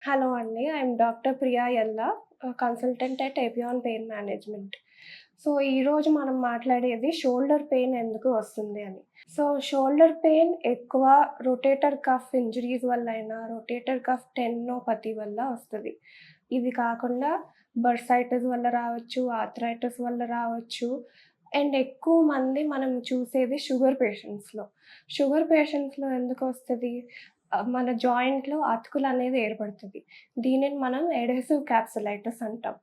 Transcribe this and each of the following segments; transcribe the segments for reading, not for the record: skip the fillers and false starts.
Hello అండి. I'm doctor Priya Yalla, consultant at Epione Pain Management. So, ఈరోజు మనం మాట్లాడేది షోల్డర్ పెయిన్ ఎందుకు వస్తుంది అని. సో, షోల్డర్ పెయిన్ ఎక్కువ రొటేటర్ కఫ్ ఇంజరీస్ వల్లైనా, రొటేటర్ కఫ్ టెండినోపతి వల్ల వస్తది. ఇది కాకుండా బర్సైటిస్ వల్ల రావచ్చు, ఆర్థరైటిస్ వల్ల రావచ్చు. అండ్ ఎక్కువ మంది మనం చూసేది షుగర్ పేషెంట్స్‌లో. షుగర్ పేషెంట్స్‌లో ఎందుకొస్తది? మన జాయింట్‌లో అతుకులనేది ఏర్పడతది. దీనిని మనం ఎడెసివ్ క్యాప్సులైటిస్ అంటాం.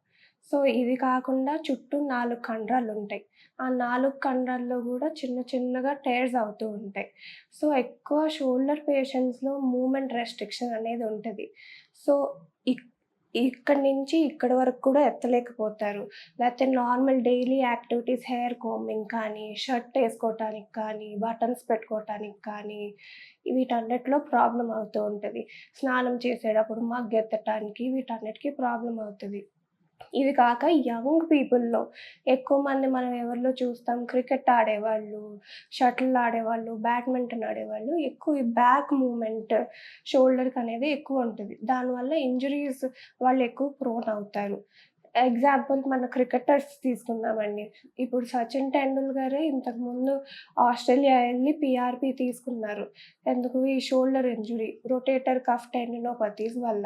సో, ఇది కాకుండా చుట్టూ 4 కండరాలుంటాయి. ఆ 4 కండరాల్లో గూడా చిన్న చిన్నగా టేర్స్ అవుతూ ఉంటాయి. సో, ఎక్కువ షోల్డర్ పేషెంట్స్‌లో మూవ్‌మెంట్ రెస్ట్రిక్షన్ అనేది ఉంటది. సో, ఇక్ ఇక్కడి నుంచి ఇక్కడి వరకు కూడా ఎత్తలేకపోతారు. లేతే normal daily activities hair combing కానీ, షర్ట్ ఏసుకోవటానికి కానీ, బటన్స్ పెట్టుకోవటానికి కానీ, వీటన్నిటిలో ప్రాబ్లమ్ అవుతూ ఉంటది. స్నానం చేసేటప్పుడు మగ్గెత్తటానికి వీటన్నిటికి ప్రాబ్లమ్ అవుతది. ఇది కాక యంగ్ పీపుల్‌లో ఎక్కువ మంది మనం ఎవరిలో చూస్తాం, క్రికెట్ ఆడేవాళ్ళు, షటిల్ ఆడేవాళ్ళు, బ్యాడ్మింటన్ ఆడేవాళ్ళు ఎక్కువ ఈ బ్యాక్ మూవ్‌మెంట్ షోల్డర్‌కనేది ఎక్కువుంటది. దానివల్ల ఇంజరీస్ వాళ్ళు ఎక్కువ ప్రోన్ అవుతారు. ఎగ్జాంపుల్ మన క్రికెటర్స్ తీసుకుందామండి. ఇప్పుడు 'సచిన్ టెండూల్కరే' ఇంతకుముందు ఆస్ట్రేలియా ఎళ్లి పీఆర్‌పీ తీసుకున్నారు. ఎందుకు? ఈ షోల్డర్ ఇంజురీ, రొటేటర్ కఫ్ టెండినోపతీస్ వల్ల.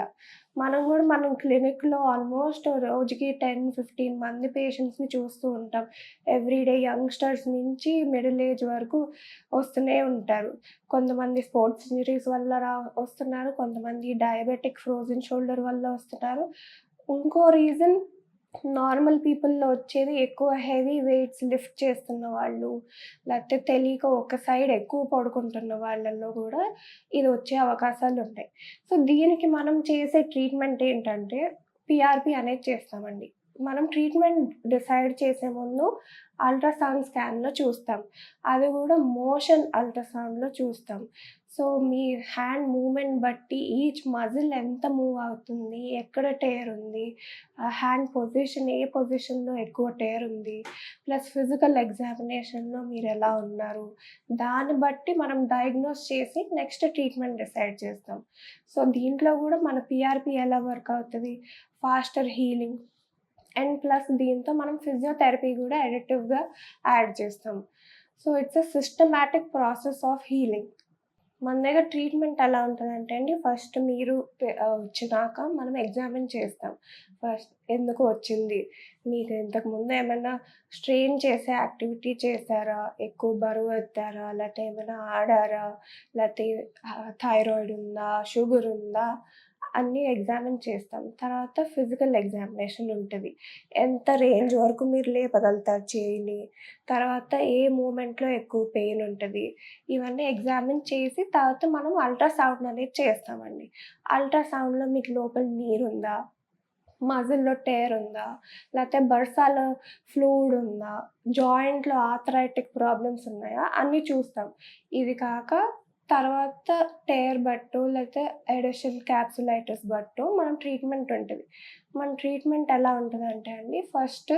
మనం క్లినిక్‌లో ఆల్మోస్ట్ రోజుకి 10, 15 మంది పేషెంట్స్‌ని చూస్తూ ఉంటాం. ఎవ్రీడే యంగ్‌స్టర్స్ నుంచి మిడిల్ ఏజ్ వరకు వస్తూనే ఉంటారు. కొంతమంది స్పోర్ట్స్ ఇంజరీస్ వల్ల వస్తున్నారు. కొంతమంది డయాబెటిక్ ఫ్రోజెన్ షోల్డర్ వల్ల వస్తున్నారు. ఇంకో రీజన్ నార్మల్ పీపుల్‌లో వచ్చేది ఎక్కువ హెవీ వెయిట్స్ లిఫ్ట్ చేస్తున్న వాళ్ళు, లేకపోతే తెలియక ఒక సైడ్ ఎక్కువ పడుకుంటున్న వాళ్ళలో గూడా ఇది వచ్చే అవకాశాలుంటాయి. సో, దీనికి మనం చేసే ట్రీట్మెంట్ ఏంటంటే, పీఆర్‌పీ అనేది చేస్తామండి. మనం ట్రీట్మెంట్ డిసైడ్ చేసే ముందు అల్ట్రాసౌండ్ స్కాన్‌లో చూస్తాం. అది గూడా మోషన్ అల్ట్రాసౌండ్‌లో చూస్తాం. సో, మీ హ్యాండ్ మూవ్‌మెంట్ బట్టి ఈచ్ మజిల్ ఎంత మూవ్ అవుతుంది, ఎక్కడ టేర్ ఉంది, హ్యాండ్ పొజిషన్ ఏ పొజిషన్‌లో ఎక్కువ టేర్ ఉంది, ప్లస్ ఫిజికల్ ఎగ్జామినేషన్‌లో మీరెలా ఉన్నారు, దాన్ని బట్టి మనం డయాగ్నోస్ చేసి నెక్స్ట్ ట్రీట్మెంట్ డిసైడ్ చేస్తాం. సో, దీంట్లో గూడా మన పీఆర్‌పీ ఎలా వర్క్ అవుతది, ఫాస్టర్ హీలింగ్ అండ్ ప్లస్ దీంతో మనం ఫిజియోథెరపీ గూడా అడిటివ్‌గా యాడ్ చేస్తాం. So, it's a systematic process of healing. మన దగ్గర ట్రీట్మెంట్ ఎలా ఉంటదంటే అండి, ఫస్ట్ మీరు వచ్చినాక మనం ఎగ్జామిన్ చేస్తాం. ఫస్ట్ ఎందుకు వచ్చింది? మీకు ఇంతకుముందు ఏమన్నా స్ట్రెయిన్ చేసే యాక్టివిటీ చేశారా? ఎక్కువ బరువు ఎత్తారా? లేతే ఏమైనా ఆడారా? లేతే థైరాయిడ్ ఉందా? షుగర్ ఉందా? అన్నీ ఎగ్జామిన్ చేస్తాం. తర్వాత ఫిజికల్ ఎగ్జామినేషన్ ఉంటది. ఎంత రేంజ్ వరకు మీరు లేపగలుగుతారు చెయ్యిని? తర్వాత ఏ మూవ్‌మెంట్‌లో ఎక్కువ పెయిన్ ఉంటది? ఇవన్నీ ఎగ్జామిన్ చేసి తర్వాత మనం అల్ట్రాసౌండ్ అనేది చేస్తామండి. అల్ట్రాసౌండ్‌లో మీకు లోపల నీరుందా? మజిల్‌లో టేర్ ఉందా? లేతే బర్సాలో ఫ్లూయిడ్ ఉందా? జాయింట్‌లో ఆర్థరైటిక్ ప్రాబ్లమ్స్ ఉన్నాయా? అన్నీ చూస్తాం. ఇది కాక తర్వాత టేర్ బట్టో లేతే ఎడెషన్ క్యాప్సులైటిస్ బట్టో మనం ట్రీట్మెంట్ ఉంటది. మన ట్రీట్మెంట్ ఎలా ఉంటదంటే అండి, first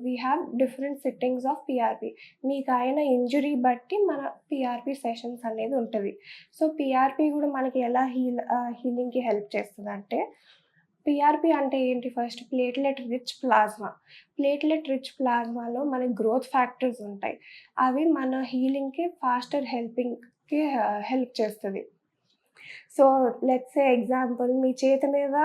we have different sittings of PRP. మీకయిన ఇంజురీ బట్టి మన పీఆర్‌పీ సెషన్స్ అనేది ఉంటది. సో, పీఆర్‌పీ గూడా మనకి ఎలా హీలింగ్‌కి హెల్ప్ చేస్తదంటే, పీఆర్‌పీ అంటే ఏంటి? First platelet rich plasma. Platelet rich ప్లాస్మాలో మనకి గ్రోత్ ఫ్యాక్టర్స్ ఉంటాయి. అవి మన హీలింగ్‌కి ఫాస్టర్ హెల్పింగ్‌కి హెల్ప్ చేస్తది. సో, లెట్స్ సే ఎగ్జాంపుల్ మీ చేతి మీద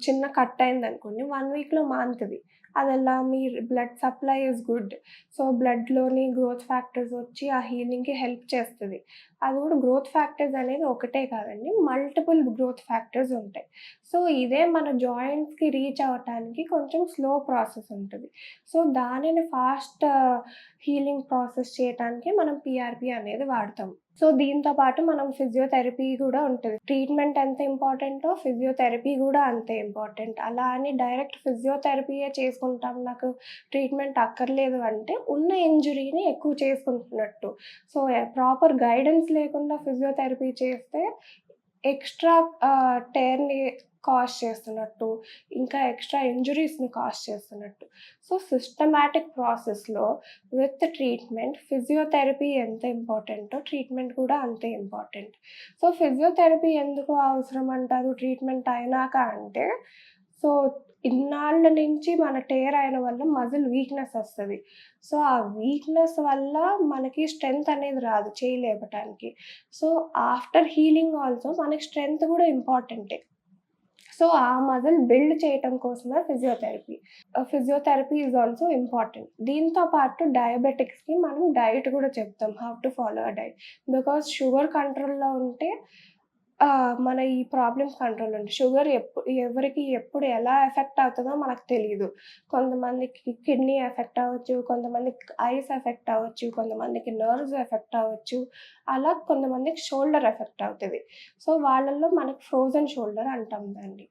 చిన్న కట్ అయిందనుకోండి, 1 వీక్‌లో మానుతది. అదెలా? మీ blood supply is good. So, బ్లడ్‌లోని గ్రోత్ ఫ్యాక్టర్స్ వచ్చి ఆ హీలింగ్‌కి హెల్ప్ చేస్తది. అది కూడా గ్రోత్ ఫ్యాక్టర్స్ అనేది ఒకటే కాదండి. మల్టిపుల్ గ్రోత్ ఫ్యాక్టర్స్ ఉంటాయి. సో, ఇదే మన జాయింట్స్‌కి రీచ్ అవ్వటానికి కొంచెం స్లో ప్రాసెస్ ఉంటది. సో, దానిని ఫాస్ట్ హీలింగ్ ప్రాసెస్ చేయటానికి మనం పీఆర్‌పీ అనేది వాడతాం. సో, దీంతో పాటు మనం ఫిజియోథెరపీ గూడా ఉంటది. ట్రీట్మెంట్ ఎంత ఇంపార్టెంటో ఫిజియోథెరపీ గూడా అంతే ఇంపార్టెంట్. అలా అని డైరెక్ట్ ఫిజియోథెరపీయే చేసుకుంటాం, నాకు ట్రీట్మెంట్ అక్కర్లేదు అంటే ఉన్న ఇంజురీని ఎక్కువ చేసుకుంటున్నట్టు. సో, ప్రాపర్ గైడెన్స్ లేకుండా ఫిజియోథెరపీ చేస్తే ఎక్స్‌ట్రా టేర్‌ని కాజ్ చేస్తున్నట్టు, ఇంకా ఎక్స్ట్రా ఇంజురీస్‌ని కాజ్ చేస్తున్నట్టు. సో, సిస్టమాటిక్ ప్రాసెస్‌లో విత్ ట్రీట్మెంట్ ఫిజియోథెరపీ ఎంత ఇంపార్టెంటో ట్రీట్మెంట్ కూడా అంతే ఇంపార్టెంట్. సో, ఫిజియోథెరపీ ఎందుకు అవసరం అంటారు ట్రీట్మెంట్ అయినాక అంటే, సో, ఇన్నాళ్ళ నుంచి మన టేర్ అయిన వల్ల మజిల్ వీక్‌నెస్ వస్తది. సో, ఆ వీక్‌నెస్ వల్ల మనకి స్ట్రెంత్ అనేది రాదు చెయ్యి లేపటానికి. సో, ఆఫ్టర్ హీలింగ్ ఆల్సో మనకి స్ట్రెంత్ కూడా ఇంపార్టెంటే. సో, ఆ మజిల్ బిల్డ్ చేయటం కోసమే physiotherapy. Physiotherapy is also important. దీంతో పాటు డయాబెటిక్స్‌కి మనం డైట్ కూడా చెప్తాం. How to follow a diet. Because sugar కంట్రోల్‌లో ఉంటే మన ఈ ప్రాబ్లమ్స్ కంట్రోల్ ఉంటాయి. షుగర్ ఎవరికి ఎప్పుడు ఎలా ఎఫెక్ట్ అవుతదో మనకు తెలీదు. కొంతమందికి కిడ్నీ ఎఫెక్ట్ అవ్వచ్చు, కొంతమందికి ఐస్ ఎఫెక్ట్ అవ్వచ్చు, కొంతమందికి నర్వ్స్ ఎఫెక్ట్ అవ్వచ్చు. అలా కొంతమందికి షోల్డర్ ఎఫెక్ట్ అవుతది. సో, వాళ్ళలో మనకి ఫ్రోజన్ షోల్డర్ అంటాం దాన్ని.